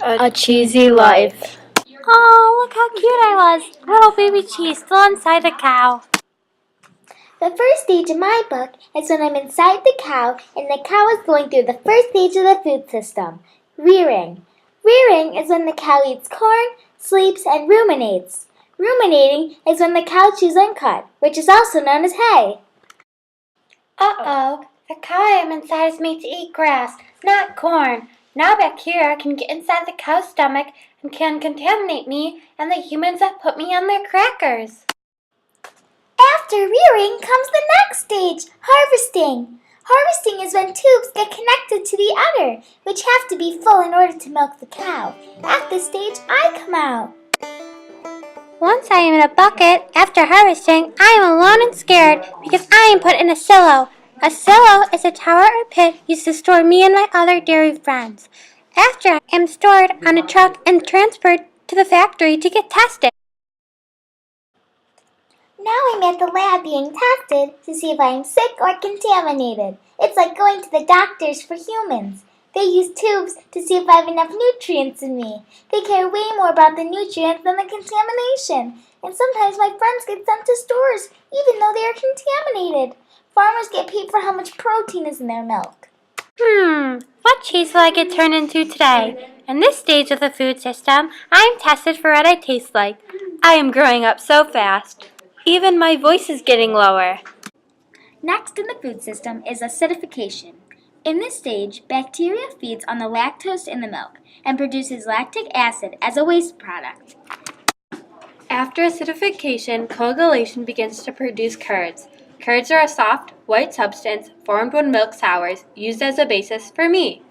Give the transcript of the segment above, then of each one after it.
A cheesy life. Oh, look how cute I was. Little baby cheese still inside the cow. The first stage of my book is when I'm inside the cow and the cow is going through the first stage of the food system, rearing. Rearing is when the cow eats corn, sleeps, and ruminates. Ruminating is when the cow chews uncut, which is also known as hay. Uh-oh, the cow I am inside is made to eat grass, not corn. Now bacteria can get inside the cow's stomach and can contaminate me and the humans that put me on their crackers. After rearing comes the next stage, harvesting. Harvesting is when tubes get connected to the udder, which have to be full in order to milk the cow. At this stage, I come out. Once I am in a bucket, after harvesting, I am alone and scared because I am put in a silo. A silo is a tower or pit used to store me and my other dairy friends. After I am stored on a truck and transferred to the factory to get tested. Now I'm at the lab being tested to see if I am sick or contaminated. It's like going to the doctors for humans. They use tubes to see if I have enough nutrients in me. They care way more about the nutrients than the contamination. And sometimes my friends get sent to stores, even though they are contaminated. Farmers get paid for how much protein is in their milk. What cheese will I get turned into today? In this stage of the food system, I am tested for what I taste like. I am growing up so fast. Even my voice is getting lower. Next in the food system is acidification. In this stage, bacteria feeds on the lactose in the milk and produces lactic acid as a waste product. After acidification, coagulation begins to produce curds. Curds are a soft, white substance formed when milk sours, used as a basis for meat.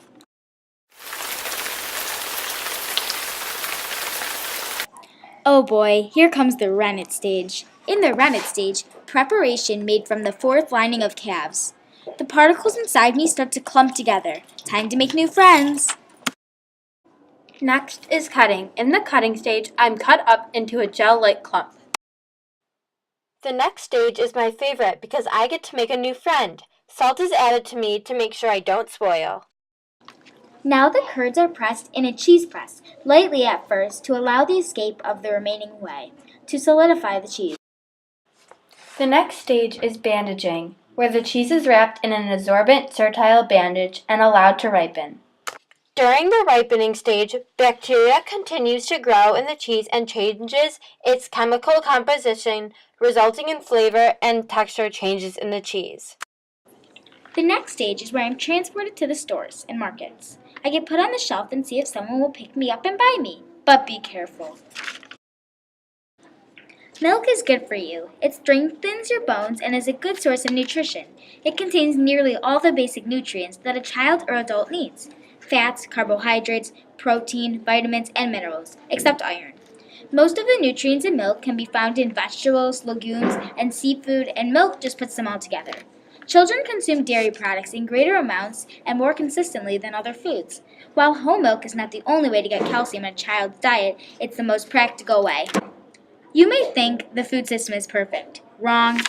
Oh boy, here comes the rennet stage. In the rennet stage, preparation made from the fourth lining of calves. The particles inside me start to clump together. Time to make new friends. Next is cutting. In the cutting stage, I'm cut up into a gel-like clump. The next stage is my favorite because I get to make a new friend. Salt is added to me to make sure I don't spoil. Now the curds are pressed in a cheese press, lightly at first to allow the escape of the remaining whey, to solidify the cheese. The next stage is bandaging, where the cheese is wrapped in an absorbent sertile bandage and allowed to ripen. During the ripening stage, bacteria continues to grow in the cheese and changes its chemical composition, resulting in flavor and texture changes in the cheese. The next stage is where I'm transported to the stores and markets. I get put on the shelf and see if someone will pick me up and buy me. But be careful. Milk is good for you. It strengthens your bones and is a good source of nutrition. It contains nearly all the basic nutrients that a child or adult needs: fats, carbohydrates, protein, vitamins, and minerals, except iron. Most of the nutrients in milk can be found in vegetables, legumes, and seafood, and milk just puts them all together. Children consume dairy products in greater amounts and more consistently than other foods. While whole milk is not the only way to get calcium in a child's diet, it's the most practical way. You may think the food system is perfect. Wrong.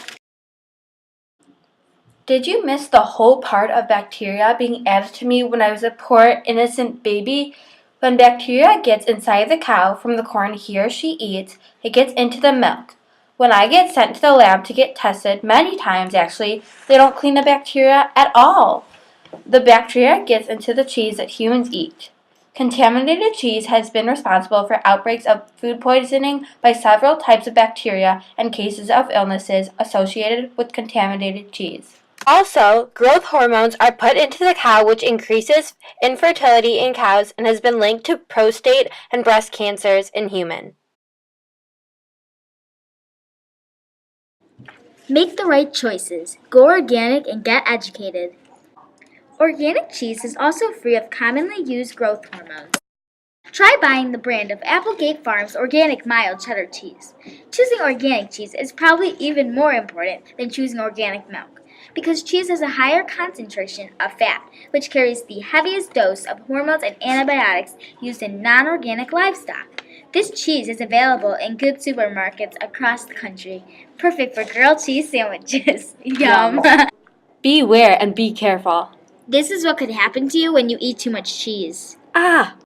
Did you miss the whole part of bacteria being added to me when I was a poor, innocent baby? When bacteria gets inside the cow from the corn he or she eats, it gets into the milk. When I get sent to the lab to get tested, many times actually, they don't clean the bacteria at all. The bacteria gets into the cheese that humans eat. Contaminated cheese has been responsible for outbreaks of food poisoning by several types of bacteria and cases of illnesses associated with contaminated cheese. Also, growth hormones are put into the cow, which increases infertility in cows and has been linked to prostate and breast cancers in humans. Make the right choices. Go organic and get educated. Organic cheese is also free of commonly used growth hormones. Try buying the brand of Applegate Farms Organic Mild Cheddar Cheese. Choosing organic cheese is probably even more important than choosing organic milk, because cheese has a higher concentration of fat, which carries the heaviest dose of hormones and antibiotics used in non-organic livestock. This cheese is available in good supermarkets across the country, perfect for grilled cheese sandwiches. Yum! Beware and be careful. This is what could happen to you when you eat too much cheese. Ah,